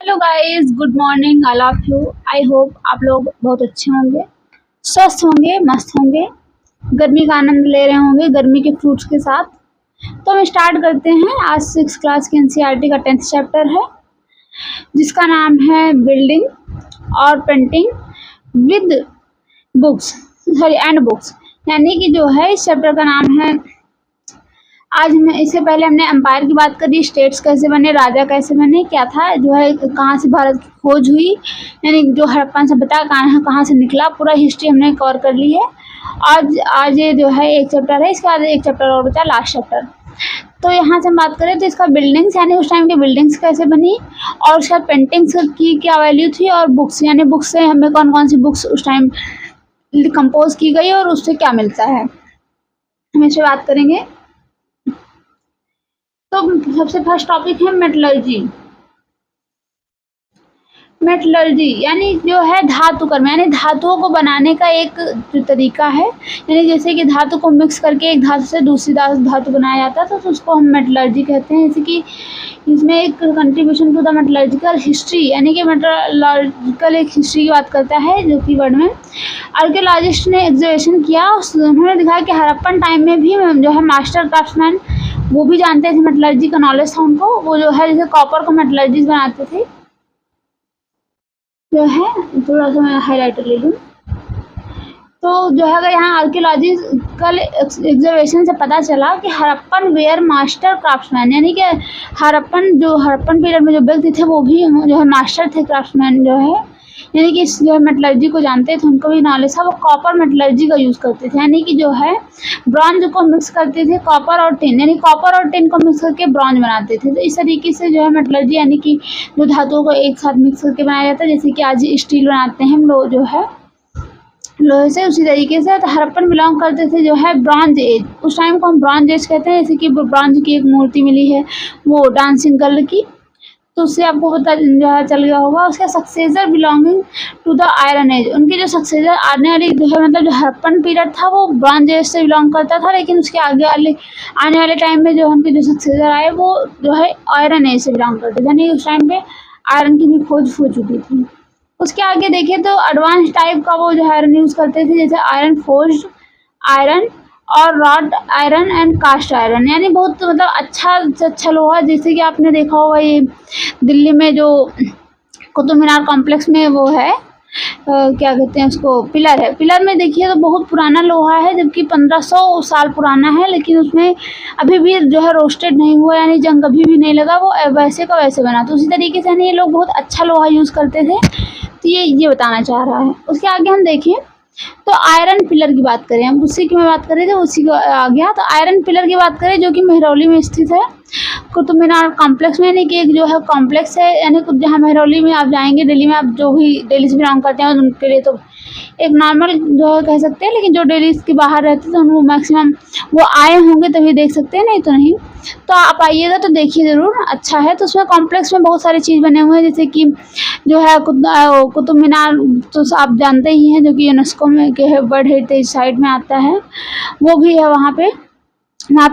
Hello guys, good morning all of you. I hope आप लोग बहुत अच्छे होंगे, स्वस्थ होंगे, मस्त होंगे, गर्मी का आनंद ले रहे होंगे गर्मी के फ्रूट्स के साथ। तो हम स्टार्ट करते हैं। आज 6 क्लास के एनसीईआरटी का 10th चैप्टर है जिसका नाम है बिल्डिंग और painting with books and books, यानी कि जो है इस चैप्टर का नाम है। आज में इससे पहले हमने एम्पायर की बात करी, स्टेट्स कैसे बने, राजा कैसे बने, क्या था जो है, कहाँ से भारत की खोज हुई, यानी जो हड़प्पन सभ्यता कहाँ से निकला, पूरा हिस्ट्री हमने कवर कर ली है। आज ये जो है एक चैप्टर है, इसके बाद एक चैप्टर और बचा, लास्ट चैप्टर। तो यहाँ से हम बात करें तो इसका बिल्डिंग्स यानी उस टाइम की बिल्डिंग्स कैसे बनी, और उसके बाद पेंटिंग्स की क्या वैल्यू थी, और बुक्स यानी बुक्स से हमें कौन कौन सी बुक्स उस टाइम कंपोज की गई और उससे क्या मिलता है, हम इस पर बात करेंगे। तो सबसे फर्स्ट टॉपिक है मेटलर्जी। मेटलर्जी यानी जो है धातु कर्म, यानी धातुओं को बनाने का एक जो तरीका है, यानी जैसे कि धातु को मिक्स करके एक धातु से दूसरी धातु बनाया जाता है तो उसको हम मेटलर्जी कहते हैं। जैसे कि इसमें एक contribution to the metallurgical history, यानी कि मेटलर्जिकल एक हिस्ट्री की बात करता है जो कि वर्ड में आर्कियोलॉजिस्ट ने एग्जीबिशन किया। उन्होंने दिखाया कि हड़प्पन टाइम में भी जो है मास्टर क्राफ्ट्समैन वो भी जानते थे, मेटलर्जी का नॉलेज था उनको। वो जो है जैसे कॉपर को मेटलर्जी बनाते थे, जो है थोड़ा सा मैं हाईलाइटर ले लूँ। तो जो है अगर यहाँ आर्कियोलॉजिकल एग्जीबिशन से पता चला कि हड़प्पन वेयर मास्टर क्राफ्ट्समैन, यानी कि हड़प्पन पीरियड में जो व्यक्ति थे वो भी जो है मास्टर थे, क्राफ्ट्समैन जो है, यानी कि जो है मेटलर्जी को जानते थे, उनको भी नॉलेज था। वो कॉपर मेटलर्जी का यूज़ करते थे, यानी कि जो है ब्रॉन्ज को मिक्स करते थे, कॉपर और टिन, यानी कॉपर और टिन को मिक्स करके ब्रॉन्ज बनाते थे। तो इस तरीके से जो है मेटलर्जी यानी कि जो धातुओं को एक साथ मिक्स करके बनाया जाता है, जैसे कि आज स्टील बनाते हैं हम लोग जो है लोहे से, उसी तरीके से। तो हड़प्पन बिलोंग करते थे जो है ब्रॉन्ज एज, उस टाइम को हम ब्रॉन्ज एज कहते हैं। जैसे कि ब्रॉन्ज की एक मूर्ति मिली है वो डांसिंग गर्ल की, तो उससे आपको पता जो है चल गया होगा। उसका successor belonging to the iron age, उनके जो सक्सेसर आने वाली जो है मतलब जो हड़प्पन पीरियड था वो ब्रॉन्ज एज से बिलोंग करता था, लेकिन उसके आगे आने वाले टाइम में जो उनके जो सक्सेसर आए वो जो है आयरन एज से बिलोंग करते थे, यानी उस टाइम पे आयरन की भी खोज हो चुकी थी। उसके आगे देखें तो एडवांस टाइप का वो जो है आयरन यूज़ करते थे, जैसे आयरन फोर्ज्ड आयरन और wrought iron and cast iron, यानी बहुत मतलब अच्छा से अच्छा लोहा। जैसे कि आपने देखा होगा ये दिल्ली में जो कुतुब मीनार कॉम्प्लेक्स में वो है क्या कहते हैं उसको, पिलर है। पिलर में देखिए तो बहुत पुराना लोहा है, जबकि 1500 साल पुराना है, लेकिन उसमें अभी भी जो है रोस्टेड नहीं हुआ, यानी जंग कभी भी नहीं लगा, वो वैसे का वैसे बना। तो उसी तरीके से ये लोग बहुत अच्छा लोहा यूज़ करते थे। तो ये बताना चाह रहा है। उसके आगे हम देखें तो आयरन पिलर की बात करें, हम उसी की मैं बात करें तो उसी को आ गया। तो आयरन पिलर की बात करें जो कि मेहरौली में स्थित है, कुतुब मीनार कॉम्प्लेक्स में, यानी कि एक जो है कॉम्प्लेक्स है, यानी जहाँ मेहरौली में आप जाएंगे, दिल्ली में, आप जो भी दिल्ली से बिलोंग करते हैं उनके लिए तो एक नॉर्मल जो है कह सकते हैं, लेकिन जो दिल्ली के बाहर रहते हैं तो वो मैक्सिमम वो आए होंगे तभी देख सकते हैं, नहीं तो नहीं। तो आप आइएगा तो देखिए ज़रूर, अच्छा है। तो उसमें कॉम्प्लेक्स में बहुत सारी चीज़ बने हुए हैं, जैसे कि जो है कुतुब मीनार तो आप जानते ही हैं, जो कि यूनेस्को में के वर्ल्ड हेरिटेज साइट में आता है, वो भी है वहाँ पे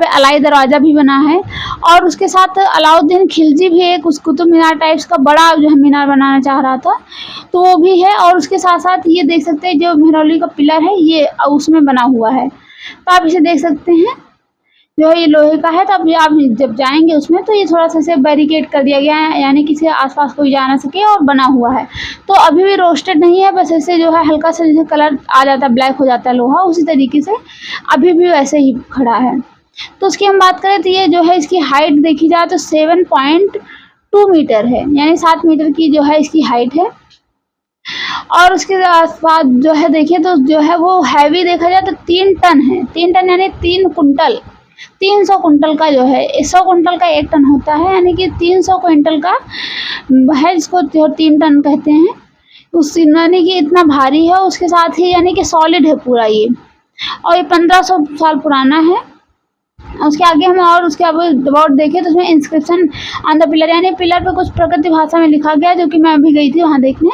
अलाई दरवाज़ा भी बना है। और उसके साथ अलाउद्दीन खिलजी भी एक उस कुतुब मीनार टाइप्स का बड़ा जो है मीनार बनाना चाह रहा था, तो वो भी है। और उसके साथ साथ ये देख सकते हैं जो मेहरौली का पिलर है ये उसमें बना हुआ है, तो आप इसे देख सकते हैं, जो है ये लोहे का है। तो अब आप जब जाएंगे उसमें तो ये थोड़ा सा से बैरिकेड कर दिया गया है, यानी किसी आसपास कोई जा ना सके, और बना हुआ है। तो अभी भी रोस्टेड नहीं है, बस ऐसे जो है हल्का सा जैसे कलर आ जाता है, ब्लैक हो जाता है लोहा, उसी तरीके से अभी भी वैसे ही खड़ा है। तो उसकी हम बात करें तो ये जो है इसकी हाइट देखी जाए तो 7.2 मीटर है, यानी 7 मीटर की जो है इसकी हाइट है। और उसके बाद जो है देखिए तो जो है वो हैवी देखा जाए तो 3 टन है, 3 टन यानी 3 कुंटल, 300 कुंटल का जो है, 100 कुंटल का 1 टन होता है, यानी कि 300 क्विंटल का है, जिसको 3 टन कहते हैं। उस यानी कि इतना भारी है, उसके साथ ही यानी कि सॉलिड है पूरा ये, और ये 1500 साल पुराना है। उसके आगे हम और उसके अबाउट देखें तो उसमें इंस्क्रिप्शन ऑन द पिलर, यानी पिलर पे कुछ प्राकृतिक भाषा में लिखा गया, जो कि मैं अभी गई थी वहाँ देखने,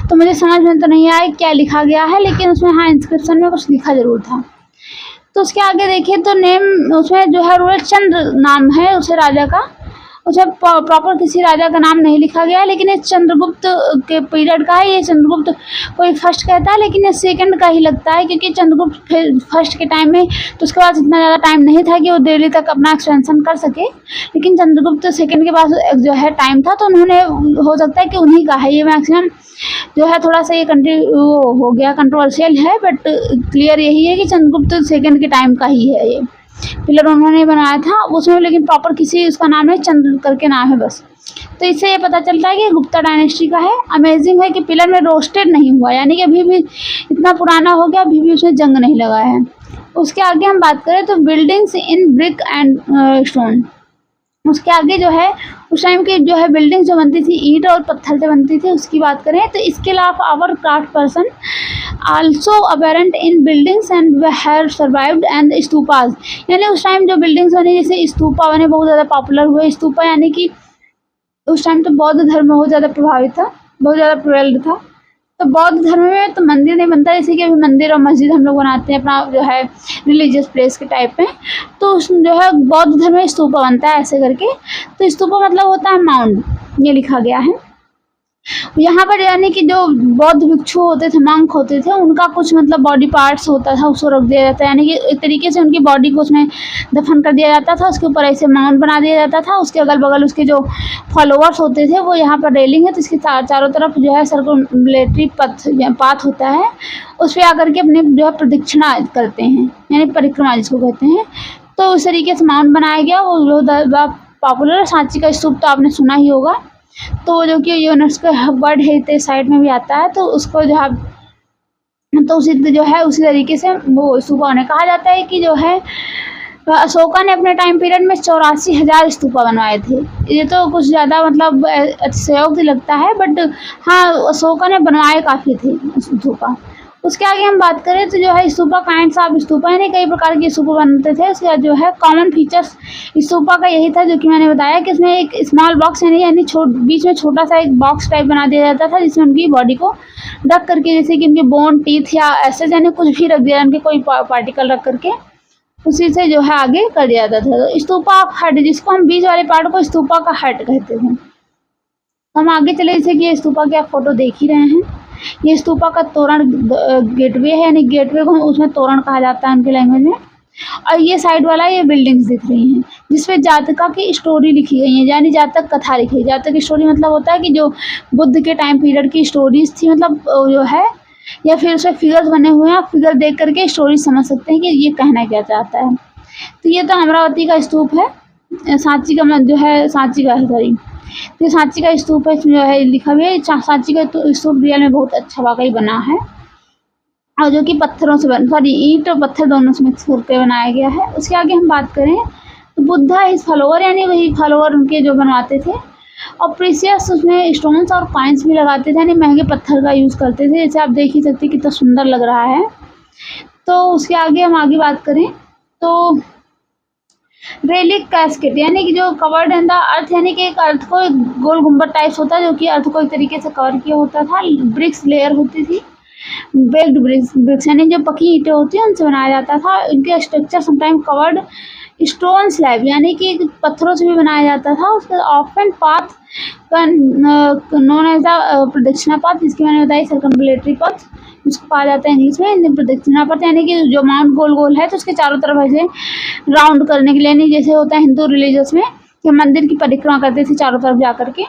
तो मुझे समझ में तो नहीं आया क्या लिखा गया है, लेकिन उसमें हाँ इंस्क्रिप्शन में कुछ लिखा जरूर था। तो उसके आगे देखिए तो नेम उसमें जो है रूलर चंद्र नाम है उसे राजा का, उसमें प्रॉपर किसी राजा का नाम नहीं लिखा गया है, लेकिन ये चंद्रगुप्त के पीरियड का है। ये चंद्रगुप्त कोई फर्स्ट कहता है, लेकिन ये सेकंड का ही लगता है, क्योंकि चंद्रगुप्त फर्स्ट के टाइम में तो उसके पास इतना ज़्यादा टाइम नहीं था कि वो दिल्ली तक अपना एक्सपेंशन कर सके, लेकिन चंद्रगुप्त सेकंड के पास जो है टाइम था, तो उन्होंने, हो सकता है कि उन्हीं का है ये मैक्सिमम जो है। थोड़ा सा ये वो हो गया, कंट्रोवर्शियल है, बट क्लियर यही है कि चंद्रगुप्त सेकंड के टाइम का ही है ये पिलर उन्होंने बनाया था उसमें, लेकिन प्रॉपर किसी उसका नाम है, चंद्र करके नाम है बस। तो इससे ये पता चलता है कि गुप्ता डायनेस्टी का है। अमेजिंग है कि पिलर में रोस्टेड नहीं हुआ, यानी कि अभी भी इतना पुराना हो गया, अभी भी उसमें जंग नहीं लगा है। उसके आगे हम बात करें तो buildings in brick and stone, उसके आगे जो है उस टाइम की जो है बिल्डिंग जो बनती थी ईंट और पत्थर से बनती थी, उसकी बात करें तो इसके अलावा our craft person also apparent in buildings and have survived and stupas, यानी उस टाइम जो बिल्डिंग्स बने, जैसे स्तूपा बने, बहुत ज़्यादा पॉपुलर हुए। स्तूपा यानी कि उस टाइम तो बौद्ध धर्म बहुत ज़्यादा प्रभावित था, बहुत ज़्यादा प्रिवेल्ड था। तो बौद्ध धर्म में तो मंदिर नहीं बनता, जैसे कि अभी मंदिर और मस्जिद हम लोग बनाते हैं अपना जो है रिलीजियस प्लेस के टाइप में, तो उस जो है बौद्ध धर्म में स्तूपा बनता है ऐसे करके। तो स्तूपा मतलब होता है माउंट, ये लिखा गया है यहाँ पर, यानी कि जो बौद्ध भिक्षु होते थे, मंक होते थे, उनका कुछ मतलब बॉडी पार्ट्स होता था, उसको रख दिया जाता है, यानी कि एक तरीके से उनकी बॉडी को उसमें दफन कर दिया जाता था, उसके ऊपर ऐसे माउंट बना दिया जाता था। उसके अगल बगल उसके जो फॉलोअर्स होते थे, वो यहाँ पर रेलिंग है, तो इसके चारों तरफ जो है सर्कुलेटरी पाथ होता है, उस पर आकर के अपने जो है प्रदक्षिणा करते हैं, यानी परिक्रमा जिसको कहते हैं। तो उस तरीके से माउंट बनाया गया, वो बहुत पॉपुलर है। सांची का स्तूप तो आपने सुना ही होगा, तो जो कि यूनेस्को वर्ल्ड हेरिटेज साइट में भी आता है, तो उसको जो है तो उसी जो है उसी तरीके से वो स्तूपा उन्हें कहा जाता है कि जो है अशोका ने अपने टाइम पीरियड में 84,000 स्तूपा बनवाए थे। ये तो कुछ ज़्यादा मतलब अतिशयोक्ति लगता है, बट हाँ अशोका ने बनवाए काफ़ी थे स्तूपा। उसके आगे हम बात करें तो जो है स्तूपा काइंड्स ऑफ स्तूपा, यानी कई प्रकार के स्तूपा बनते थे। उसके जो है कॉमन फीचर्स स्तूपा का यही था, जो कि मैंने बताया कि इसमें एक स्मॉल बॉक्स यानी बीच में छोटा सा एक बॉक्स टाइप बना दिया जाता था, जिसमें उनकी बॉडी को रख करके, जैसे कि उनके बोन, टीथ या ऐसे यानी कुछ भी रख दिया, उनके कोई पार्टिकल रख करके उसी से जो है आगे कर दिया जाता था। तो स्तूपा ऑफ हेड, जिसको हम बीच वाले पार्ट को स्तूपा का हेड कहते थे। हम आगे चले, जैसे कि ये स्तूपा की आप फोटो देख ही रहे हैं, ये स्तूपा का तोरण गेटवे है, यानी गेटवे को उसमें तोरण कहा जाता है उनके लैंग्वेज में। और ये साइड वाला ये बिल्डिंग्स दिख रही हैं, जिसपे जातका की स्टोरी लिखी गई है, यानी जातक कथा लिखी है। जातक की स्टोरी मतलब होता है कि जो बुद्ध के टाइम पीरियड की स्टोरीज थी, मतलब जो है, या फिर उसमें फिगर्स बने हुए हैं, आप फिगर देख करके स्टोरी समझ सकते हैं कि ये कहना क्या चाहता है। तो ये तो अमरावती का स्तूप है, सांची का जो है, सांची का सॉरी, तो सांची का स्तूप है, इसमें जो है लिखा हुआ है। सांची का तो स्तूप रियल में बहुत अच्छा वाकई बना है, और जो कि पत्थरों से ईंट और पत्थर दोनों से मिक्स करके बनाया गया है। उसके आगे हम बात करें तो बुद्धा इस फॉलोअर, यानी वही फॉलोअर उनके जो बनवाते थे, और प्रीसियस उसमें स्टोन्स और कॉइन्स भी लगाते थे, यानी महंगे पत्थर का यूज़ करते थे, जैसे आप देख ही सकते कितना सुंदर लग रहा है। तो उसके आगे हम आगे बात करें तो रेलिक कैस्केट, यानी कि जो कवर्ड इन द अर्थ, यानी कि एक अर्थ को एक गोल गुंबद टाइप्स होता है, जो कि अर्थ को एक तरीके से कवर किया होता था। ब्रिक्स लेयर होती थी, बेक्ड ब्रिक्स यानी जो पकी ईंटें होती हैं उनसे बनाया जाता था। इनके structure sometime covered stone slab, यानी कि पत्थरों से भी बनाया जाता था। उसके often path known as the pradakshina path, जिसकी मैंने बताई सर्कम्बुलेटरी पाथ, उसको कहा जाता है इंग्लिश में प्रदक्षिणा पाथ, यानी कि जो माउंट गोल गोल है तो उसके चारों तरफ ऐसे राउंड करने के लिए, यानी जैसे होता है हिंदू रिलीजियस में कि मंदिर की परिक्रमा करते थे चारों तरफ जा करके।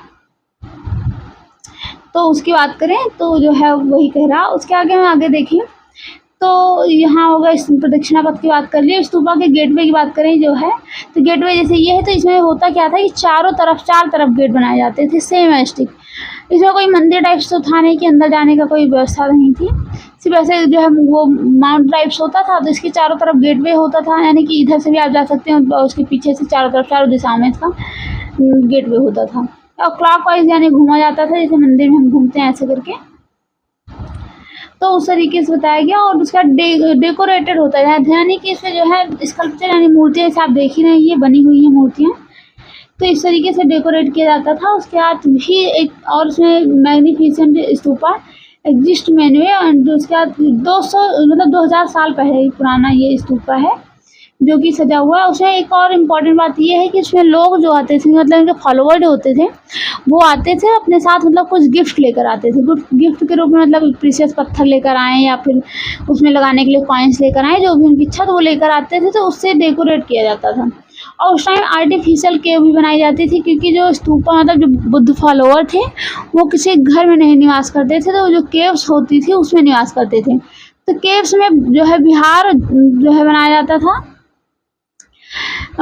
तो उसकी बात करें तो जो है वही कह रहा। उसके आगे हम आगे देखें तो यहाँ होगा इस प्रदक्षिणा पथ की बात कर लिए। स्तूपा के गेटवे की बात करें जो है, तो गेटवे जैसे ये है, तो इसमें होता क्या था कि चार तरफ गेट बनाए जाते थे सेम एस्टिक। इसमें कोई मंदिर टाइप्स तो था नहीं कि अंदर जाने का कोई व्यवस्था नहीं थी, सिर्फ ऐसे जो है वो माउंट टाइप्स होता था। तो इसके चारों तरफ गेटवे होता था, यानी कि इधर से भी आप जा सकते हैं, उसके पीछे से चारों तरफ चारों दिशाओं में इसका गेटवे होता था, और क्लॉकवाइज यानी घूमा जाता था, जैसे मंदिर में हम घूमते हैं ऐसे करके। तो उस तरीके से बताया गया। और उसका डेकोरेटेड होता है, यानी कि इसमें जो है स्कल्पचर यानी मूर्तियाँ, जैसे आप देख ही रहे हैं ये बनी हुई है मूर्तियाँ, तो इस तरीके से डेकोरेट किया जाता था। उसके बाद भी एक और उसमें मैग्निफिसेंट स्तूपा एग्जिस्ट मेन्यू, और उसके बाद 200 मतलब 2000 साल पहले पुराना ये स्तूपा है। जो कि सजा हुआ है। उसमें एक और इम्पॉर्टेंट बात ये है कि इसमें लोग जो आते थे, मतलब इनके फॉलोवर जो होते थे, वो आते थे अपने साथ, मतलब कुछ गिफ्ट लेकर आते थे। गिफ्ट के रूप में मतलब प्रीशियस पत्थर लेकर आए या फिर उसमें लगाने के लिए कॉइन्स लेकर आए, जो भी उनकी इच्छा तो वो लेकर आते थे, तो उससे डेकोरेट किया जाता था। और उस टाइम आर्टिफिशियल केव भी बनाई जाती थी, क्योंकि जो स्तूपा मतलब जो बुद्ध फॉलोवर थे वो किसी घर में नहीं निवास करते थे, तो जो केव्स होती थी उसमें निवास करते थे। तो केव्स में जो है विहार जो है बनाया जाता था।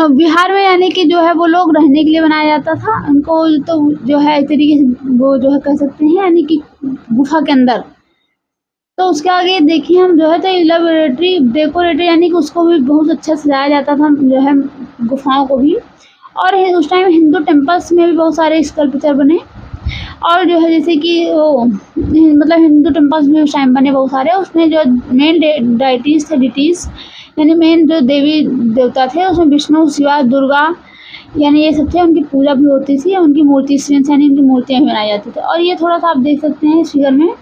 बिहार में यानी कि जो है वो लोग रहने के लिए बनाया जाता था उनको, तो जो है एक तरीके से वो जो है कह सकते हैं यानी कि गुफा के अंदर। तो उसके आगे देखिए हम जो है तो लेबोरेटरी डेकोरेटेड यानी कि उसको भी बहुत अच्छा सजाया जाता था, जो है गुफाओं को भी। और उस टाइम हिंदू टेम्पल्स में भी बहुत सारे स्कल्पचर बने, और जो है जैसे कि वो मतलब हिंदू टेम्पल्स में उस टाइम बने बहुत सारे। उसमें जो मेन डाइटीज़ थे, डिटीज़ यानी मेन जो देवी देवता थे उसमें विष्णु, शिवा, दुर्गा यानी ये सब थे। उनकी पूजा भी होती थी, उनकी मूर्ति यानी उनकी मूर्तियाँ भी बनाई जाती थी। और ये थोड़ा सा आप देख सकते हैं इस फिगर में,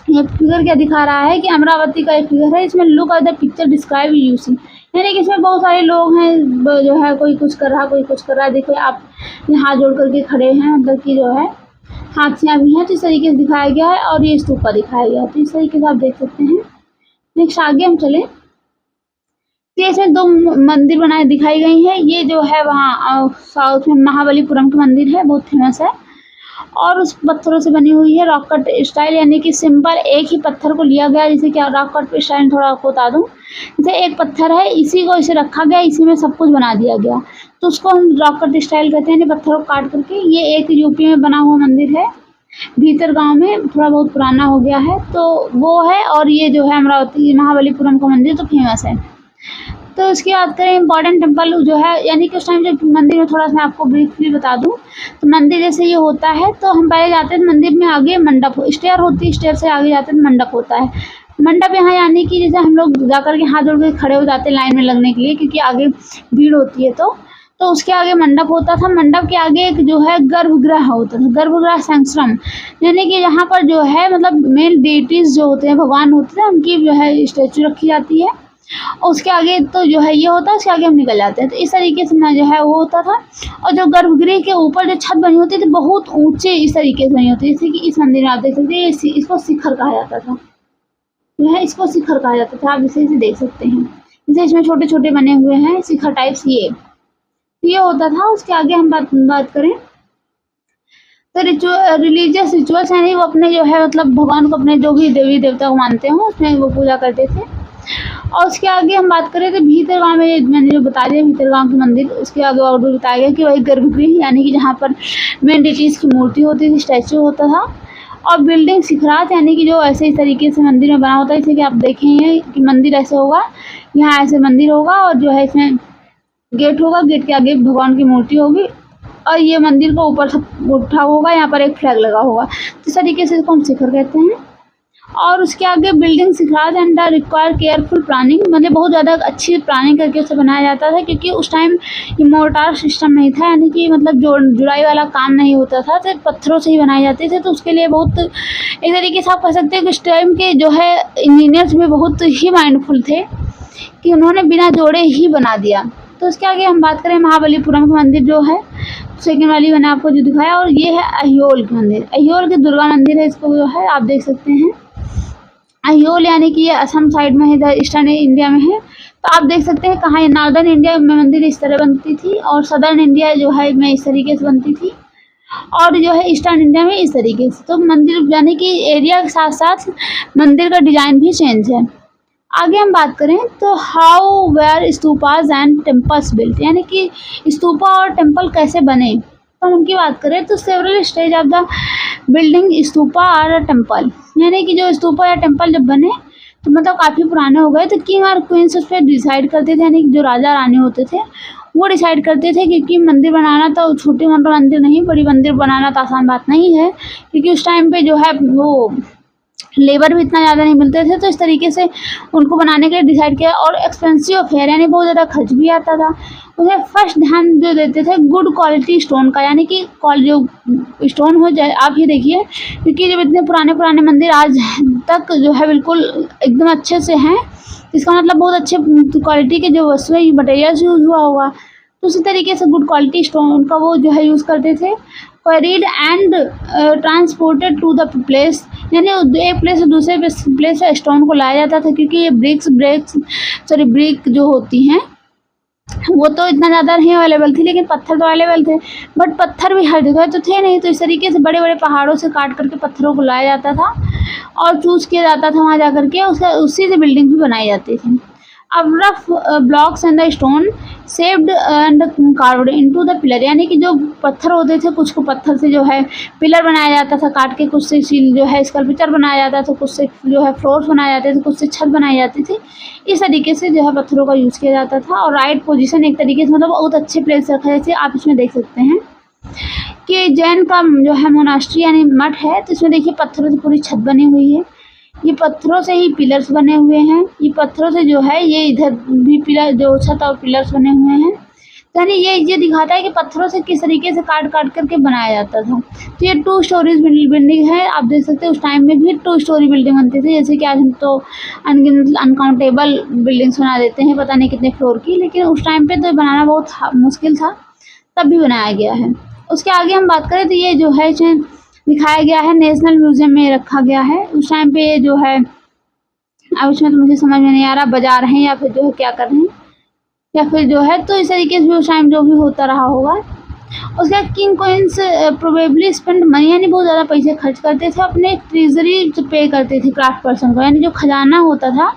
ये फिगर क्या दिखा रहा है कि अमरावती का एक फिगर है। इसमें look at the picture describe UC, यानी कि इसमें बहुत सारे लोग हैं, जो है कोई कुछ कर रहा, कोई कुछ कर रहा है। देखो आप यहाँ हाथ जोड़ करके खड़े हैं, मतलब कि जो है हाथियाँ भी हैं, तो इस तरीके से दिखाया गया है। और ये स्तूपा दिखाया गया है, तो इस तरीके से आप देख सकते हैं। नेक्स्ट आगे हम चले, तो इसमें दो मंदिर बनाए दिखाई गई हैं। ये जो है वहाँ साउथ में महाबलीपुरम का मंदिर है, बहुत फेमस है, और उस पत्थरों से बनी हुई है रॉक कट स्टाइल, यानी कि सिंपल एक ही पत्थर को लिया गया। जैसे कि रॉक कट स्टाइल थोड़ा आपको बता दूं, जैसे एक पत्थर है, इसी को इसे रखा गया, इसी में सब कुछ बना दिया गया, तो उसको हम रॉक कट स्टाइल कहते हैं, पत्थरों को काट करके। ये एक यूपी में बना हुआ मंदिर है, भीतर गांव में, थोड़ा बहुत पुराना हो गया है, तो वो है। और ये जो है अमरावती महाबलीपुरम का मंदिर तो फेमस है। तो उसकी बात करें इम्पॉर्टेंट टेम्पल जो है, यानी कि उस टाइम जो मंदिर में थोड़ा सा मैं आपको ब्रीफली बता दूं, तो मंदिर जैसे ये होता है, तो हम पहले जाते हैं मंदिर में, आगे मंडप स्टेयर होती है, स्टेयर से आगे जाते हैं मंडप होता है। मंडप यहाँ यानी कि जैसे हम लोग जाकर के हाथ जोड़ के खड़े हो जाते हैं लाइन में लगने के लिए, क्योंकि आगे भीड़ होती है, तो उसके आगे मंडप होता था। मंडप के आगे एक जो है गर्भगृह होता था, गर्भगृह सैंक्चुरम, यानी कि यहाँ पर जो है मतलब मेन डेटीज जो होते हैं, भगवान होते हैं, उनकी जो है स्टैचू रखी जाती है। उसके आगे तो जो है ये होता है, उसके आगे हम निकल जाते हैं। तो इस तरीके से जो है वो होता था। और जो गर्भगृह के ऊपर जो छत बनी होती थी बहुत ऊंचे इस तरीके से बनी होती थी, जैसे कि इस मंदिर में आप देख सकते हैं, इसको शिखर कहा जाता था, जो है इसको शिखर कहा जाता था, आप इसे देख सकते हैं। जैसे इसमें छोटे छोटे बने हुए हैं शिखर टाइप्स, ये होता था। उसके आगे हम बात करें तो रिलीजियस रिचुअल्स यानी वो अपने जो है मतलब भगवान को, अपने जो भी देवी देवता को मानते हो उसमें वो पूजा करते थे। और उसके आगे हम बात करें तो भीतर गाँव में मैंने जो बता दिया भीतर गाँव के मंदिर, उसके आगे और भी बताया गया कि वही गर्भगृह यानी कि जहाँ पर मेन डिटीज की मूर्ति होती थी, स्टैचू होता था। और बिल्डिंग शिखरात यानी कि जो ऐसे इस तरीके से मंदिर में बना होता है, जैसे कि आप देखेंगे कि मंदिर ऐसे होगा, यहाँ ऐसे मंदिर होगा, और जो है इसमें गेट होगा, गेट के आगे भगवान की मूर्ति होगी, और ये मंदिर को ऊपर से उठा होगा, यहाँ पर एक फ्लैग लगा होगा, तो इस तरीके से इसको हम शिखर कहते हैं। और उसके आगे बिल्डिंग शिखरात एंड रिक्वायर केयरफुल प्लानिंग, मतलब बहुत ज़्यादा अच्छी प्लानिंग करके उसे बनाया जाता था, क्योंकि उस टाइम ये मोर्टार सिस्टम नहीं था, यानी कि मतलब जुड़ाई वाला काम नहीं होता था, तो पत्थरों से ही बनाए जाते थे। तो उसके लिए बहुत एक तरीके से आप कह सकते हैं कि उस टाइम के जो है इंजीनियर्स भी बहुत ही माइंडफुल थे कि उन्होंने बिना जोड़े ही बना दिया। तो उसके आगे हम बात करें महाबलीपुरम का मंदिर जो है सेकेंड वाली मैंने आपको जो दिखाया, और ये है अहियोल का मंदिर, अहियोल के दुर्गा मंदिर है, इसको जो है आप देख सकते हैं। अहियोल यानी कि ये असम साइड में है, इधर ईस्टर्न इंडिया में है, तो आप देख सकते हैं कहाँ है। नॉर्दर्न इंडिया में मंदिर इस तरह बनती थी, और सदर्न इंडिया जो है में इस तरीके से बनती थी, और जो है ईस्टर्न इंडिया में इस तरीके से। तो मंदिर यानी कि एरिया के साथ साथ मंदिर का डिजाइन भी चेंज है। आगे हम बात करें तो how were stupas and temples built, यानी कि स्तूपा और टेम्पल कैसे बने, तो उनकी बात करें तो several stage of the building stupa और टेम्पल, यानी कि जो स्तूपा या टेम्पल जब बने तो मतलब काफ़ी पुराने हो गए, तो किंग और क्वींस उस पर डिसाइड करते थे, यानी कि जो राजा रानी होते थे वो डिसाइड करते थे, क्योंकि मंदिर बनाना तो छोटी मोटा मंदिर नहीं, बड़ी मंदिर बनाना तो आसान बात नहीं है, क्योंकि उस टाइम पे जो है वो लेबर भी इतना ज़्यादा नहीं मिलते थे, तो इस तरीके से उनको बनाने के लिए डिसाइड किया। और एक्सपेंसिव अफेयर यानी बहुत ज़्यादा खर्च भी आता था। उन्हें फर्स्ट ध्यान जो देते थे गुड क्वालिटी स्टोन का, यानी कि जो स्टोन हो जाए, आप ये देखिए, क्योंकि जब इतने पुराने पुराने मंदिर आज तक जो है बिल्कुल एकदम अच्छे से हैं, इसका मतलब बहुत अच्छे क्वालिटी के जो वस्तुएं मटेरियल्स यूज़ हुआ होगा। तो उसी तरीके से गुड क्वालिटी स्टोन का वो जो है यूज़ करते थे। Quarried and transported to the place, यानी एक प्लेस से दूसरे प्लेस से स्टोन को लाया जाता था, क्योंकि ये ब्रिक जो होती हैं वो तो इतना ज़्यादा नहीं अवेलेबल थी, लेकिन पत्थर तो अवेलेबल थे। बट पत्थर भी हर जगह तो थे नहीं, तो इस तरीके से बड़े बड़े पहाड़ों से काट करके पत्थरों को लाया जाता था और चूज़ किया जाता था वहाँ जा करके, उसी से बिल्डिंग भी बनाई जाती थी। अब rough blocks and the stone shaped and carved into the pillar, यानी कि जो पत्थर होते थे कुछ को पत्थर से जो है पिलर बनाया जाता था काट के, कुछ से जो है स्कल्पचर बनाया जाता था, कुछ से जो है फ्लोर्स बनाए जाते थे, कुछ से छत बनाई जाती थी। इस तरीके से जो है पत्थरों का यूज़ किया जाता था। और राइट पोजीशन एक तरीके से मतलब बहुत अच्छे प्लेस रखा है। जैसे आप इसमें देख सकते हैं कि जैन का जो है मोनास्ट्री यानी मठ है, तो इसमें देखिए पत्थरों से पूरी छत बनी हुई है, ये पत्थरों से ही पिलर्स बने हुए हैं, ये पत्थरों से जो है ये इधर भी पिलर जो छत और पिलर्स बने हुए हैं। तो यानी ये दिखाता है कि पत्थरों से किस तरीके से काट काट करके बनाया जाता था। तो ये 2 स्टोरीज बिल्डिंग है। आप देख सकते हैं उस टाइम में भी 2 स्टोरी बिल्डिंग बनती थी, जैसे कि आज हम तो अनकाउंटेबल बिल्डिंग्स बना देते हैं पता नहीं कितने फ्लोर की, लेकिन उस टाइम पे तो बनाना बहुत मुश्किल था, तब भी बनाया गया है। उसके आगे हम बात करें तो ये जो है दिखाया गया है, नेशनल म्यूजियम में रखा गया है। उस टाइम पे जो है, अब इसमें तो मुझे समझ में नहीं आ रहा बजा रहे हैं या फिर जो है क्या कर रहे हैं या फिर जो है, तो इस तरीके से उस टाइम जो भी होता रहा होगा। उसके बाद king queens probably spend money, यानी बहुत ज़्यादा पैसे खर्च करते थे, अपने ट्रेजरी पे करते थे क्राफ्ट पर्सन को, यानी जो खजाना होता था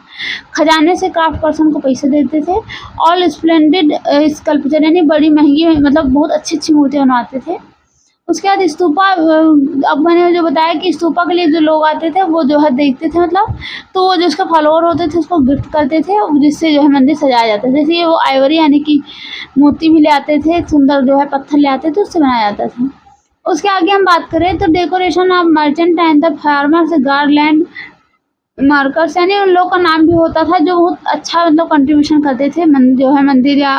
खजाने से क्राफ्ट पर्सन को पैसे देते थे। ऑल स्प्लेंडेड स्कल्पचर, यानी बड़ी महंगी मतलब बहुत अच्छी अच्छी मूर्तियाँ बनवाते थे। उसके बाद स्तूपा, अब मैंने जो बताया कि स्तूपा के लिए जो लोग आते थे वो जो है देखते थे, मतलब तो वो जो उसका फॉलोअर होते थे उसको गिफ्ट करते थे, जिससे जो है मंदिर सजाया जाता था। जैसे ये वो आइवरी यानी कि मोती भी ले आते थे, सुंदर जो है पत्थर ले आते थे, उससे बनाया जाता था। उसके आगे हम बात करें तो decoration of merchant and the farmers garland markers, यानी उन लोगों का नाम भी होता था जो बहुत अच्छा मतलब कंट्रीब्यूशन करते थे जो है मंदिर या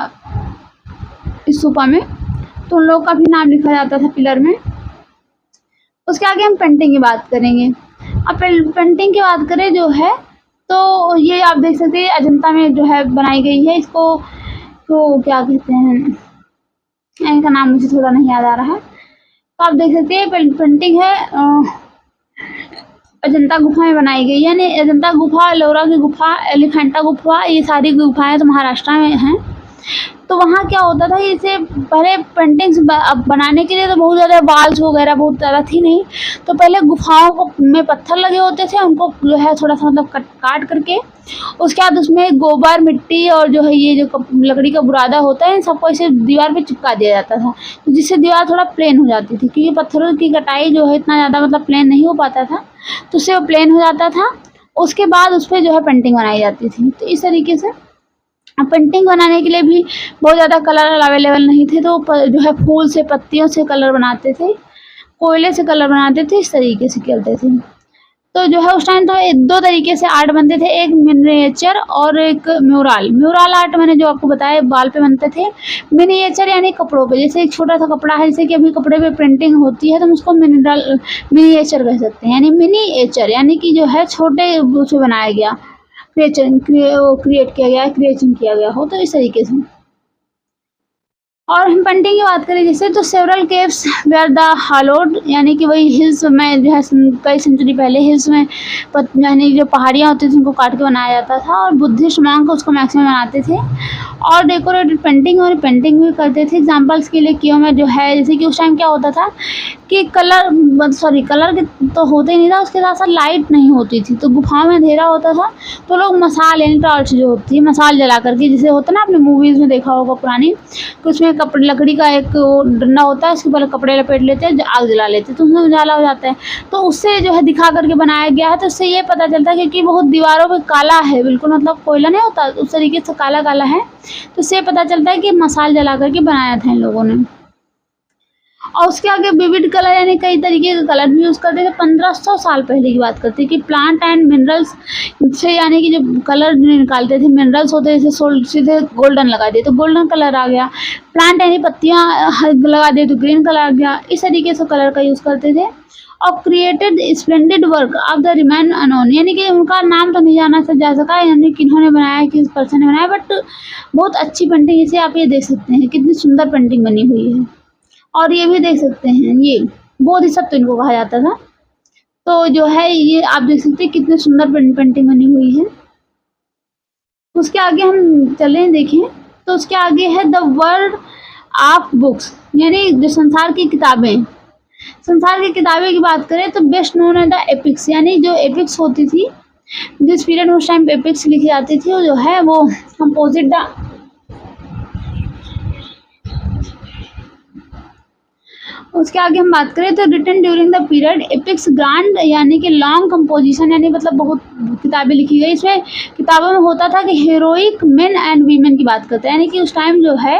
स्तूपा में, तो उन लोगों का भी नाम लिखा जाता था पिलर में। उसके आगे हम पेंटिंग की बात करेंगे। अब पेंटिंग की बात करें जो है, तो ये आप देख सकते हैं अजंता में जो है बनाई गई है। इसको तो क्या कहते हैं, इनका नाम मुझे थोड़ा नहीं याद आ रहा है। तो आप देख सकते हैं पेंटिंग है अजंता गुफा में बनाई गई, यानी अजंता गुफा, एलोरा की गुफा, एलिफेंटा गुफा, ये सारी गुफाएं तो महाराष्ट्र में हैं। तो वहाँ क्या होता था, इसे पहले पेंटिंग्स बनाने के लिए तो बहुत ज़्यादा वाल्स वगैरह बहुत ज़्यादा थी नहीं, तो पहले गुफाओं को में पत्थर लगे होते थे, उनको जो है थोड़ा सा मतलब काट करके उसके बाद उसमें गोबर मिट्टी और जो है ये जो लकड़ी का बुरादा होता है इन सबको इसे दीवार पे चिपका दिया जाता था, जिससे दीवार थोड़ा प्लेन हो जाती थी, क्योंकि पत्थरों की कटाई जो है इतना ज़्यादा मतलब प्लेन नहीं हो पाता था, तो उससे वो प्लेन हो जाता था। उसके बाद उस पर जो है पेंटिंग बनाई जाती थी। तो इस तरीके से पेंटिंग बनाने के लिए भी बहुत ज़्यादा कलर अवेलेबल नहीं थे, तो जो है फूल से पत्तियों से कलर बनाते थे, कोयले से कलर बनाते थे, इस तरीके से करते थे। तो जो है उस टाइम तो 2 तरीके से आर्ट बनते थे, एक मिनिएचर और एक म्यूरल। म्यूरल आर्ट मैंने जो आपको बताया वाल पे बनते थे, मिनिएचर यानी कपड़ों पे, जैसे एक छोटा सा कपड़ा है, जैसे कि अभी कपड़े पे प्रिंटिंग होती है तो हम उसको मिनिएचर कह सकते हैं, यानी मिनिएचर यानी कि जो है छोटे उससे बनाया गया, क्रिएट किया गया, क्रिएशन किया गया हो, तो इस तरीके से। और हम पेंटिंग की बात करें जैसे, तो सेवरल केव्स वेयर द हालोड, यानी कि वही हिल्स में जो है कई सेंचुरी पहले हिल्स में यानी जो पहाड़ियाँ होती थी उनको काट के बनाया जाता था, और बुद्धिस्ट मॉन्क उसको मैक्सिमम बनाते थे। और डेकोरेटेड पेंटिंग और पेंटिंग भी करते थे। एग्जाम्पल्स के लिए कियों में जो है, जैसे कि उस टाइम क्या होता था कि कलर तो होते ही नहीं था, उसके साथ साथ लाइट नहीं होती थी, तो गुफाओं में अंधेरा होता था, तो लोग मसाल यानी टॉर्च जो होती है मसाल जला करके, जैसे होता है ना आपने मूवीज़ में देखा होगा पुरानी, कि उसमें कपड़े लकड़ी का एक डंडा होता है, उसके ऊपर कपड़े लपेट लेते हैं, आग जला लेते हैं, तो उसमें उजाला हो जाता है। तो उससे जो है दिखा करके बनाया गया है, तो उससे ये पता चलता है क्योंकि बहुत दीवारों पे काला है, बिल्कुल मतलब कोयला नहीं होता उस तरीके से काला काला है, तो इससे पता चलता है कि मसाल जला करके बनाया था इन लोगों ने। और उसके आगे विविड कलर यानी कई तरीके के कलर भी यूज़ करते थे। 1500 साल पहले की बात करते हैं कि प्लांट एंड मिनरल्स से, यानी कि जो कलर निकालते थे मिनरल्स होते थे, सीधे गोल्डन लगा दिए तो गोल्डन कलर आ गया, प्लांट यानी पत्तियाँ लगा दिए तो ग्रीन कलर आ गया, इस तरीके से कलर का यूज़ करते थे। और created splendid work of the remain unknown, यानी कि उनका नाम तो नहीं जाना जा सका, यानी किन्होंने बनाया, किस पर्सन ने बनाया, बट बहुत अच्छी पेंटिंग, इसे आप ये देख सकते हैं कितनी सुंदर पेंटिंग बनी हुई है। और ये भी देख सकते हैं, ये बोधिसत्व इनको कहा जाता था। तो जो है ये आप देख सकते हैं कितनी सुंदर पेंटिंग बनी हुई है। उसके आगे हम चलें देखें तो उसके आगे है द वर्ल्ड ऑफ बुक्स, यानी जो संसार की किताबें। संसार की किताबें की बात करें तो बेस्ट नोन है द एपिक्स, यानी जो एपिक्स होती थी, जिस पीरियड में उस टाइम एपिक्स लिखी जाती थी, वो जो है वो कंपोजिट द, उसके आगे हम बात करें तो written during the period epics grand, यानी कि लॉन्ग कंपोजिशन, यानी मतलब बहुत किताबें लिखी गई। इसमें किताबों में होता था कि हीरोइक मेन एंड वीमेन की बात करते हैं, यानी कि उस टाइम जो है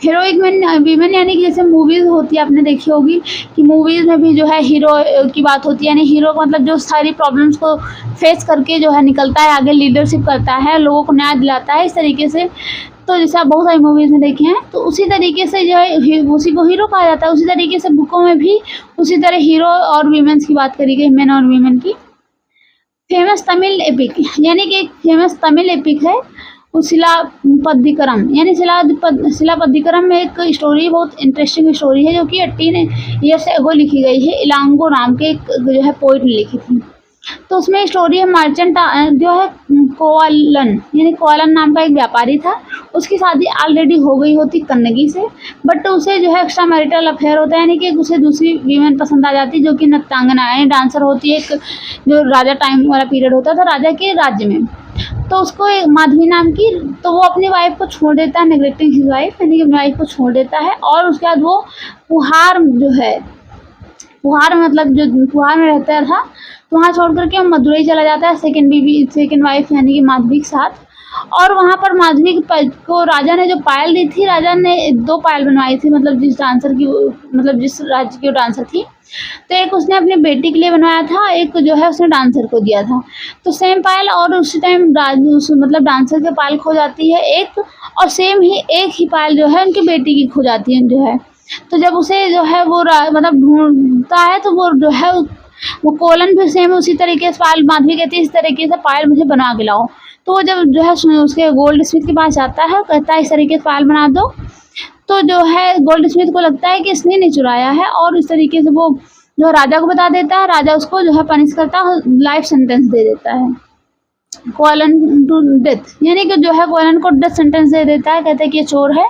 हीरोइक मैन वीमेन, यानी कि जैसे मूवीज होती है, आपने देखी होगी कि मूवीज में भी जो है हीरो की बात होती है, यानी हीरो मतलब जो सारी प्रॉब्लम्स को फेस करके जो है निकलता है आगे, लीडरशिप करता है, लोगों को न्याय दिलाता है, इस तरीके से। तो जैसे आप बहुत सारी मूवीज में देखे हैं, तो उसी तरीके से जो है उसी को हीरो कहा जाता है। उसी तरीके से बुकों में भी उसी तरह हीरो और वीमेंस की बात करी गई, मेन और वीमेन की। फेमस तमिल एपिक, यानी कि एक फेमस तमिल एपिक है शिलापद्दिकरम, यानी शिलापद्दिकरम में एक स्टोरी, बहुत इंटरेस्टिंग स्टोरी है, जो कि 18 ईयर्स एगो लिखी गई है। इलांगो नाम के एक जो है पोइट ने लिखी थी। तो उसमें स्टोरी है मर्चेंट जो है कोवालन, यानी कोवालन नाम का एक व्यापारी था, उसकी शादी ऑलरेडी हो गई होती कन्नगी से, बट उसे जो है एक्स्ट्रा मैरिटल अफेयर होता है, यानी कि उसे दूसरी वीमेन पसंद आ जाती, जो कि नृत्यांगना यानी डांसर होती है। एक जो राजा टाइम वाला पीरियड होता था राजा के राज्य में, तो उसको माधवी नाम की, तो वो अपनी वाइफ को छोड़ देता है, नेग्लेक्टिंग हिज वाइफ, यानी कि अपनी वाइफ को छोड़ देता है। और उसके बाद वो पुहार जो है, पुहार मतलब जो पुहार में रहता था, तो वहाँ छोड़ करके वो मदुरई चला जाता है सेकंड वाइफ यानी कि माधवी के साथ। और वहाँ पर माधवी को राजा ने जो पायल दी थी, राजा ने 2 पायल बनवाई थी, मतलब जिस डांसर की, मतलब जिस राज्य की वो डांसर थी, तो एक उसने अपनी बेटी के लिए बनवाया था, एक जो है उसने डांसर को दिया था। तो सेम पायल, और उसी टाइम मतलब डांसर के पायल खो जाती है एक, और सेम ही एक ही पायल जो है उनकी बेटी की खो जाती है जो है। तो जब उसे जो है वो मतलब ढूंढता है, तो वो जो है वो कोलन फिर सेम उसी तरीके से पायल, माधवी कहती है इस तरीके से पायल मुझे बना के लाओ। तो वो जब जो है उसके गोल्ड स्मिथ के पास जाता है, कहता है इस तरीके से पायल बना दो। तो जो है गोल्ड स्मिथ को लगता है कि इसने नहीं चुराया है, और इस तरीके से वो जो राजा को बता देता है। राजा उसको जो है पनिश करता है, लाइफ सेंटेंस दे देता है कोलन टू डेथ, यानी कि जो है कोलन को डेथ सेंटेंस दे देता है, कहते हैं कि ये चोर है,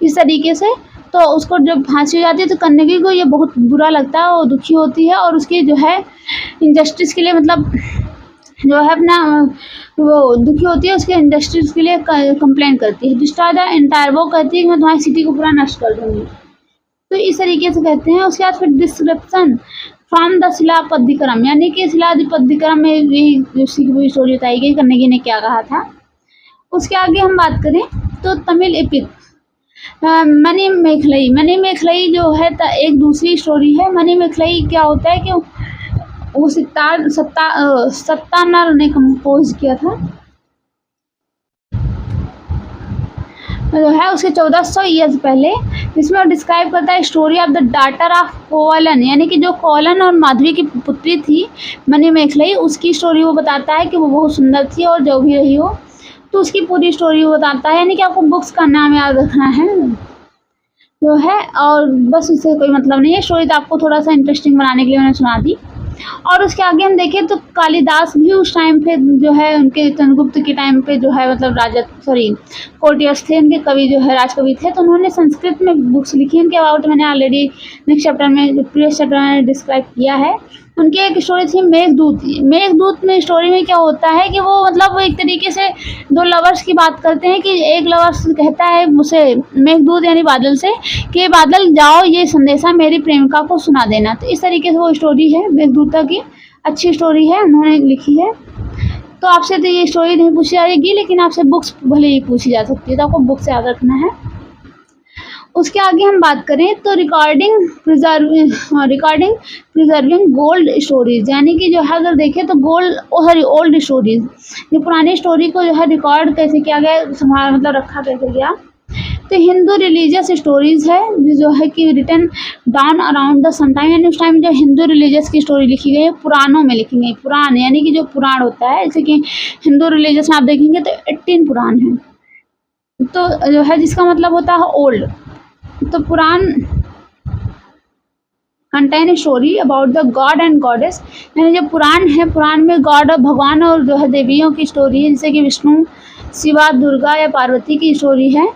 इस तरीके से। तो उसको जब फांसी हो जाती है तो कन्नगी को ये बहुत बुरा लगता है, वो दुखी होती है, और उसकी जो है इंजस्टिस के लिए, मतलब जो है अपना वो दुखी होती है, उसके इंजस्टिस के लिए कंप्लेन करती है, डिस्ट्रॉय द एंटायर, वो कहती है कि मैं तुम्हारी सिटी को पूरा नष्ट कर दूंगी। तो इस तरीके से कहते हैं। उसके बाद फिर डिस्क्रिप्शन फ्रॉम द शिलापद्दिकरम, यानी कि शिलापद्दिकरम में यही स्टोरी बताई गई कन्नगी ने क्या कहा था। उसके आगे हम बात करें तो तमिल एपिक मनी मेखलई जो है एक दूसरी स्टोरी है। मनी मेखलई क्या होता है कि वो सत्तानर ने कंपोज किया था, जो है उसके 1400 ईयर्स पहले, जिसमें वो डिस्क्राइब करता है story of the daughter of कोवलन, यानी कि जो कोवलन और माधवी की पुत्री थी मनी मेखलई, उसकी स्टोरी वो बताता है कि वो बहुत सुंदर थी और जो भी रही हो, तो उसकी पूरी स्टोरी वो बताता है। यानी कि आपको बुक्स का नाम याद रखना है जो है, और बस उससे कोई मतलब नहीं है। स्टोरी तो आपको थोड़ा सा इंटरेस्टिंग बनाने के लिए मैंने सुना दी। और उसके आगे हम देखें तो कालिदास भी उस टाइम पे जो है उनके चंद्रगुप्त के टाइम पे जो है मतलब कोर्टियर्स थे, उनके कवि जो है राजकवि थे, तो उन्होंने संस्कृत में बुक्स लिखी। उनके अबाउट मैंने ऑलरेडी नेक्स्ट चैप्टर में, प्रीवियस चैप्टर में डिस्क्राइब किया है। उनकी एक स्टोरी थी मेघदूत। मेघदूत में स्टोरी में क्या होता है कि वो मतलब वो एक तरीके से 2 लवर्स की बात करते हैं कि एक लवर्स कहता है उसे मेघदूत यानी बादल से कि बादल जाओ ये संदेशा मेरी प्रेमिका को सुना देना। तो इस तरीके से वो स्टोरी है मेघदूता की, अच्छी स्टोरी है, उन्होंने लिखी है। तो आपसे तो ये स्टोरी नहीं पूछी जाएगी, लेकिन आपसे बुक्स भले ही पूछी जा सकती है, तो आपको बुक्स याद रखना है। उसके आगे हम बात करें तो रिकॉर्डिंग प्रिजर्विंग गोल्ड स्टोरीज, यानी कि जो है अगर देखें तो ओल्ड स्टोरीज, जो पुरानी स्टोरी को जो है रिकॉर्ड कैसे किया गया, संभाल मतलब रखा कैसे गया। तो हिंदू रिलीजियस स्टोरीज़ है जो है कि written down around the same time, यानी उस टाइम जो हिंदू रिलीजियस की स्टोरी लिखी गई है पुराणों में लिखी गई। पुराण यानी कि जो पुराण होता है, जैसे कि हिंदू रिलीजियस में आप देखेंगे तो 18 पुराण हैं, तो जो है जिसका मतलब होता है ओल्ड। तो Purana contain story about the god and goddess, यानी जो पुराण है, पुराण में गॉड भगवान और जो है देवियों की स्टोरी है, जैसे कि विष्णु, शिवा, दुर्गा या पार्वती की स्टोरी है।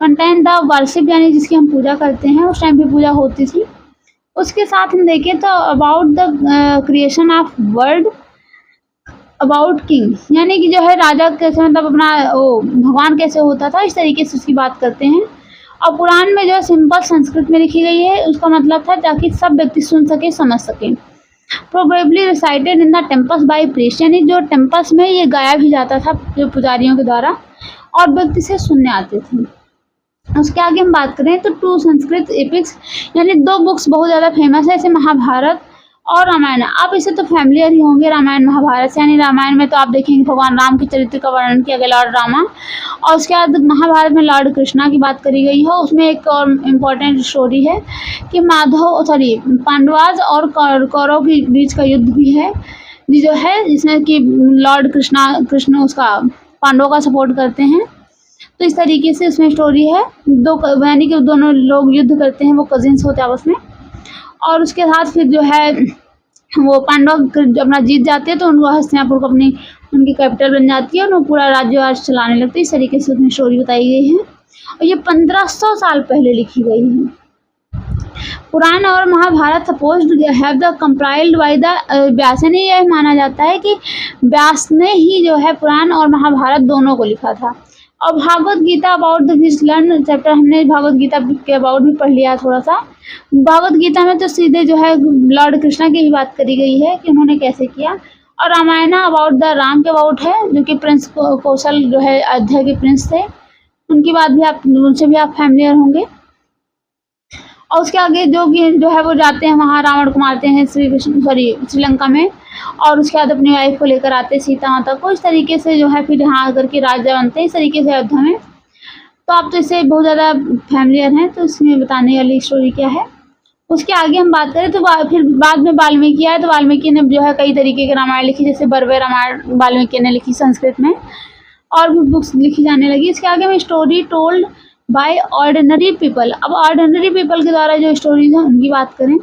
कंटेन द वर्शिप, यानी जिसकी हम पूजा करते हैं, उस टाइम भी पूजा होती थी। उसके साथ हम देखें तो about the creation of world, about king, यानी कि जो है राजा कैसे मतलब अपना वो भगवान कैसे होता था, इस तरीके से उसकी बात करते हैं। और पुराण में जो है सिंपल संस्कृत में लिखी गई है, उसका मतलब था ताकि सब व्यक्ति सुन सके, समझ सके। Probably recited in the temples by priest, यानी जो टेम्पल्स में ये गाया भी जाता था जो पुजारियों के द्वारा, और व्यक्ति से सुनने आते थे। उसके आगे हम बात करें तो टू संस्कृत एपिक्स, यानी 2 बुक्स बहुत ज़्यादा फेमस है, जैसे महाभारत और रामायण। आप इसे तो फैमिलियर ही होंगे रामायण महाभारत से, यानी रामायण में तो आप देखेंगे भगवान राम के चरित्र का वर्णन किया गया, लॉर्ड रामा, और उसके बाद महाभारत में लॉर्ड कृष्णा की बात करी गई है। उसमें एक और इम्पोर्टेंट स्टोरी है कि पांडवाज और कौरव के बीच का युद्ध भी है, जो है जिसमें कि लॉर्ड कृष्ण उसका पांडवों का सपोर्ट करते हैं। तो इस तरीके से उसमें स्टोरी है, यानी कि दोनों लोग युद्ध करते हैं, वो कजिन्स होते हैं आपस में, और उसके साथ फिर जो है वो पांडव जब अपना जीत जाते हैं तो उनको हस्तिनापुर को अपनी उनकी कैपिटल बन जाती है और वो पूरा राज्य चलाने लगते हैं। इस तरीके से उसमें स्टोरी बताई गई है, और ये 1500 साल पहले लिखी गई है। पुराण और Mahabharat supposed have the compiled by the Vyas, ने यह माना जाता है कि व्यास ने ही जो है पुराण और महाभारत दोनों को लिखा था। और Bhagavad Gita about the which learn chapter, हमने भागवत गीता के अबाउट भी पढ़ लिया थोड़ा सा। भागवत गीता में तो सीधे जो है लॉर्ड कृष्णा की ही बात करी गई है कि उन्होंने कैसे किया। और रामायण अबाउट द राम के अबाउट है, जो कि प्रिंस कौशल जो है अयोध्या के प्रिंस थे, उनकी बात भी उनसे भी आप फैमिलियर होंगे। और उसके आगे जो है वो जाते हैं वहाँ रावण को मारते हैं श्रीलंका में, और उसके बाद अपनी वाइफ को लेकर आते हैं सीता माता को। इस तरीके से जो है फिर यहाँ आकर के राजा बनते हैं, इस तरीके से अयोध्या में। तो आप तो इससे बहुत ज़्यादा फैमिलियर हैं, तो इसमें बताने वाली स्टोरी क्या है। उसके आगे हम बात करें तो फिर बाद में वाल्मीकि आए, तो वाल्मीकि ने जो है कई तरीके के रामायण लिखी, जैसे बर्वे रामायण वाल्मीकि ने लिखी संस्कृत में, और भी बुक्स लिखी जाने लगी। इसके आगे में story told by ordinary people. अब ऑर्डिनरी पीपल के द्वारा जो स्टोरीज हैं उनकी बात करें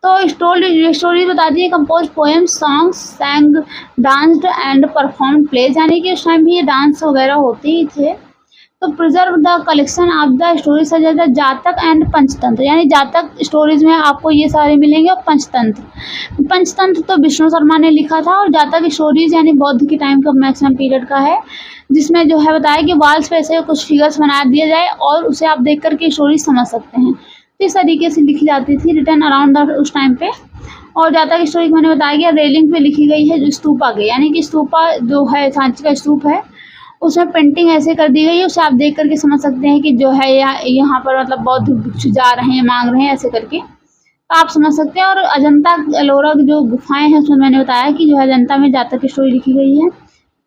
तो स्टोरी बताती है compose poems, songs, sang, danced and perform plays, यानी कि उस टाइम भी ये डांस वगैरह होते ही थे। तो preserve the collection of the stories such as the Jataka and Panchatantra, यानी जातक स्टोरीज में आपको ये सारे मिलेंगे। और पंचतंत्र तो विष्णु शर्मा ने लिखा था, और जातक स्टोरीज यानी बौद्ध के टाइम का मैक्सिमम पीरियड का है, जिसमें जो है बताया कि वॉल्स पे ऐसे कुछ फिगर्स बना दिया जाए और उसे आप देख करके स्टोरी समझ सकते हैं। तो इस तरीके से लिखी जाती थी रिटर्न अराउंड द उस टाइम पे। और जातक स्टोरी मैंने बताया गया रेलिंग पे लिखी गई है, जो स्तूपा गई, यानी कि स्तूपा जो है सांची का स्तूप है, उसमें पेंटिंग ऐसे कर दी गई है, उसे आप देख करके समझ सकते हैं कि जो है यहाँ पर मतलब बौद्ध भिक्षु जा रहे हैं, मांग रहे हैं, ऐसे करके तो आप समझ सकते हैं। और अजंता एलोरा की जो गुफाएं हैं उसमें मैंने बताया कि जो है अजंता में जातक की स्टोरी लिखी गई है।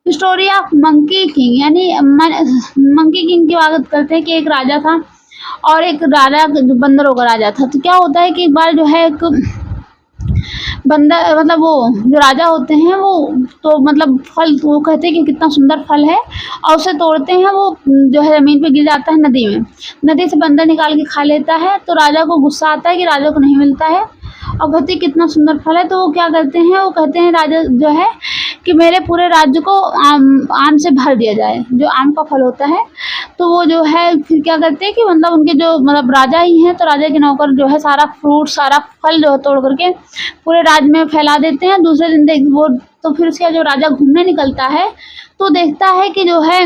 स्टोरी ऑफ मंकी किंग, यानी मंकी किंग की बात करते हैं कि एक राजा था और एक राजा बंदरों का राजा था। तो क्या होता है कि एक बार जो है एक बंदर मतलब वो जो राजा होते हैं वो तो मतलब फल वो कहते हैं कि कितना सुंदर फल है, और उसे तोड़ते हैं, वो जो है ज़मीन पे गिर जाता है नदी में। नदी से बंदर निकाल के खा लेता है, तो राजा को गुस्सा आता है कि राजा को नहीं मिलता है, और कहते हैं कितना सुंदर फल है। तो वो क्या करते हैं, वो कहते हैं राजा जो है कि मेरे पूरे राज्य को आम से भर दिया जाए, जो आम का फल होता है। तो वो जो है फिर क्या करते हैं कि मतलब उनके जो मतलब राजा ही हैं, तो राजा के नौकर जो है सारा फ्रूट सारा फल जो है तोड़ करके पूरे राज्य में फैला देते हैं। दूसरे दिन वो तो फिर उसका जो राजा घूमने निकलता है तो देखता है कि जो है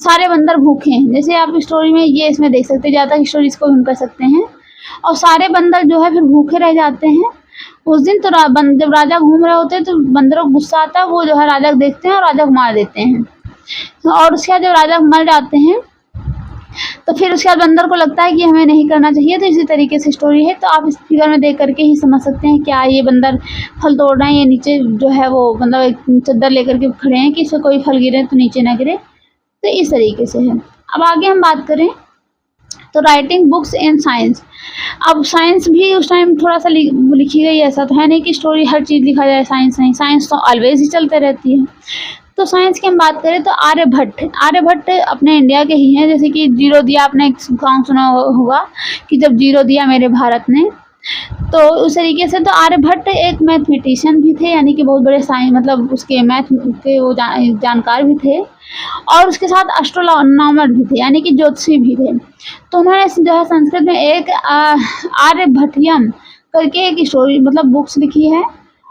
सारे बंदर भूखे हैं। जैसे आप स्टोरी में ये इसमें देख सकते हैं, ज़्यादा स्टोरीज को हम कर सकते हैं। और सारे बंदर जो है फिर भूखे रह जाते हैं उस दिन। तो जब राजा घूम रहे होते हैं तो बंदरों को गुस्सा आता है, वो जो है राजा को देखते हैं और राजा को मार देते हैं। और उसके बाद जब राजा मर जाते हैं तो फिर उसके बाद बंदर को लगता है कि हमें नहीं करना चाहिए। तो इसी तरीके से स्टोरी है। तो आप इस फिगर में देख करके ही समझ सकते हैं क्या ये बंदर फल तोड़ रहे हैं, ये नीचे जो है वो मतलब एक चद्दर लेकर के खड़े हैं कि इससे कोई फल गिरे तो नीचे ना गिरे। तो इस तरीके से है। अब आगे हम बात करें तो राइटिंग बुक्स इन साइंस। अब साइंस भी उस टाइम थोड़ा सा लिखी गई, ऐसा तो है नहीं कि स्टोरी हर चीज़ लिखा जाए, साइंस नहीं, साइंस तो ऑलवेज ही चलते रहती है। तो साइंस की हम बात करें तो आर्यभट्ट अपने इंडिया के ही हैं। जैसे कि जीरो दिया, आपने एक सॉन्ग सुना होगा कि जब जीरो दिया मेरे भारत ने, तो उस तरीके से तो आर्यभट्ट एक मैथमेटिशियन भी थे, यानी कि बहुत बड़े साइंस मतलब उसके मैथ के वो जानकार भी थे, और उसके साथ एस्ट्रोनॉमर भी थे, यानी कि ज्योतिषी भी थे। तो उन्होंने जो है संस्कृत में एक आर्यभट्टियम करके एक स्टोरी मतलब बुक्स लिखी है।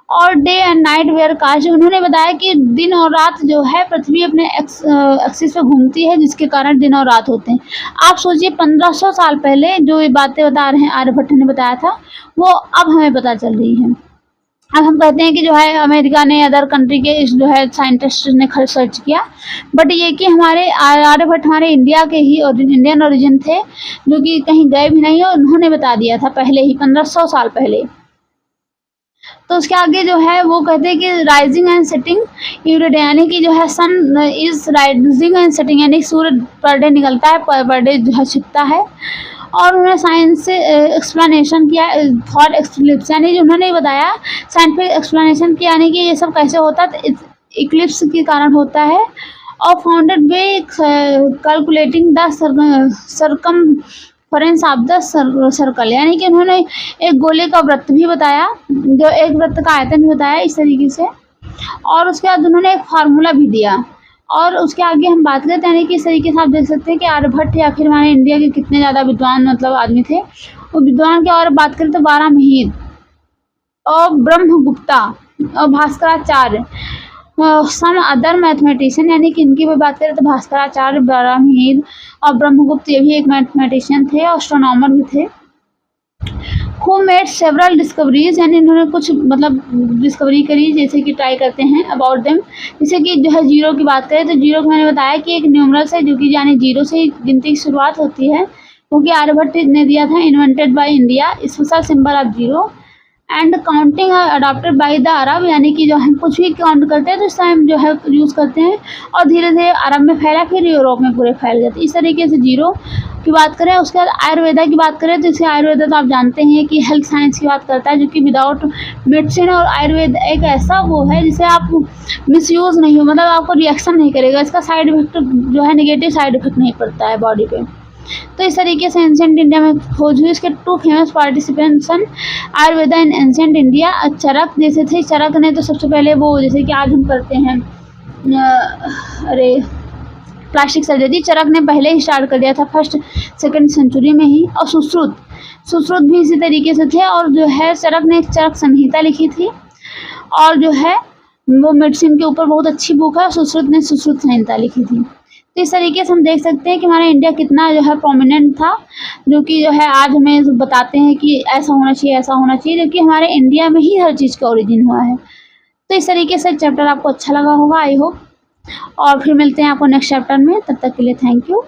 और डे एंड नाइट वेयर काश, उन्होंने बताया कि दिन और रात जो है पृथ्वी अपने एक्सिस पे घूमती है, जिसके कारण दिन और रात होते हैं। आप सोचिए 1500 साल पहले जो ये बातें बता रहे हैं आर्यभट्ट ने बताया था, वो अब हमें पता चल रही है। अब हम कहते हैं कि जो है अमेरिका ने, अदर कंट्री के जो है साइंटिस्ट ने सर्च किया, बट ये कि हमारे आर्यभट्ट हमारे इंडिया के ही और इंडियन ओरिजिन थे, जो कि कहीं गए भी नहीं, और उन्होंने बता दिया था पहले ही 1500 साल पहले। तो उसके आगे जो है वो कहते हैं कि rising and setting every day, यानी कि जो है सन इज राइजिंग एंड सेटिंग, यानी सूर्य पर डे निकलता है, पर डे जो है छिपता है। और उन्होंने साइंस से एक्सप्लेनेशन किया फॉर एक्लिप्स, यानी जो उन्होंने बताया साइंटिफिक एक्सप्लेनेशन किया, यानी कि ये सब कैसे होता है, इक्लिप्स के कारण होता है। और founded by calculating the circumference of the circle, यानी कि उन्होंने एक गोले का वृत्त भी बताया, जो एक वृत्त का आयतन भी बताया इस तरीके से। और उसके बाद उन्होंने एक फार्मूला भी दिया। और उसके आगे हम बात करते हैं, यानी कि इस तरीके से आप देख सकते हैं कि आर्यभट्ट या फिर हमारे इंडिया के कितने ज़्यादा विद्वान मतलब आदमी थे। वो विद्वान की और बात करें तो बारामीर और ब्रह्मगुप्ता और भास्कराचार्य, सम अदर मैथमेटिशियन, यानी कि इनकी भी बात करें तो भास्कराचार्य, बारामीर और ब्रह्मगुप्त, ये भी एक मैथमेटिशियन थे और एस्ट्रोनॉमर भी थे। हु मेड सेवरल डिस्कवरीज, यानी इन्होंने कुछ मतलब डिस्कवरी करी, जैसे कि ट्राई करते हैं अबाउट देम। जैसे कि जो है जीरो की बात करें तो जीरो को मैंने बताया कि एक न्यूमरल्स है, जो कि यानी जीरो से गिनती की शुरुआत होती है, क्योंकि आर्यभट्ट ने दिया था, invented by India, special symbol of zero. And counting adopted by the Arab, यानी कि जो हम कुछ भी काउंट करते हैं तो इस टाइम जो है यूज़ करते हैं, और धीरे धीरे अरब में फैला, फिर यूरोप में पूरे फैल जाते। इस तरीके से जीरो की बात करें। उसके बाद आयुर्वेदा की बात करें तो इसे आयुर्वेदा तो आप जानते हैं कि हेल्थ साइंस की बात करता है, जो कि विदाउट मेडिसिन, और आयुर्वेद एक ऐसा वो है जिसे आप मिसयूज़ नहीं हो, मतलब आपको रिएक्शन नहीं करेगा, इसका साइड इफेक्ट जो है नेगेटिव साइड इफेक्ट नहीं पड़ता है बॉडी पे। तो इस तरीके से एंशिएंट इंडिया में खोज हुई। इसके two famous participants Ayurveda in ancient India, Charak जैसे थे। चरक ने तो सबसे पहले वो जैसे कि आज हम करते हैं प्लास्टिक सर्जरी, चरक ने पहले ही स्टार्ट कर दिया था, फर्स्ट सेकंड सेंचुरी में ही। और सुश्रुत भी इसी तरीके से थे। और जो है चरक ने एक चरक संहिता लिखी थी, और जो है वो मेडिसिन के ऊपर बहुत अच्छी बुक है, सुश्रुत ने सुश्रुत संहिता लिखी थी। तो इस तरीके से हम देख सकते हैं कि हमारा इंडिया कितना जो है प्रोमिनेंट था, जो कि जो है आज हमें बताते हैं कि ऐसा होना चाहिए, ऐसा होना चाहिए, जो कि हमारे इंडिया में ही हर चीज़ का ओरिजिन हुआ है। तो इस तरीके से चैप्टर आपको अच्छा लगा होगा, आई होप। और फिर मिलते हैं आपको नेक्स्ट चैप्टर में, तब तक के लिए थैंक यू।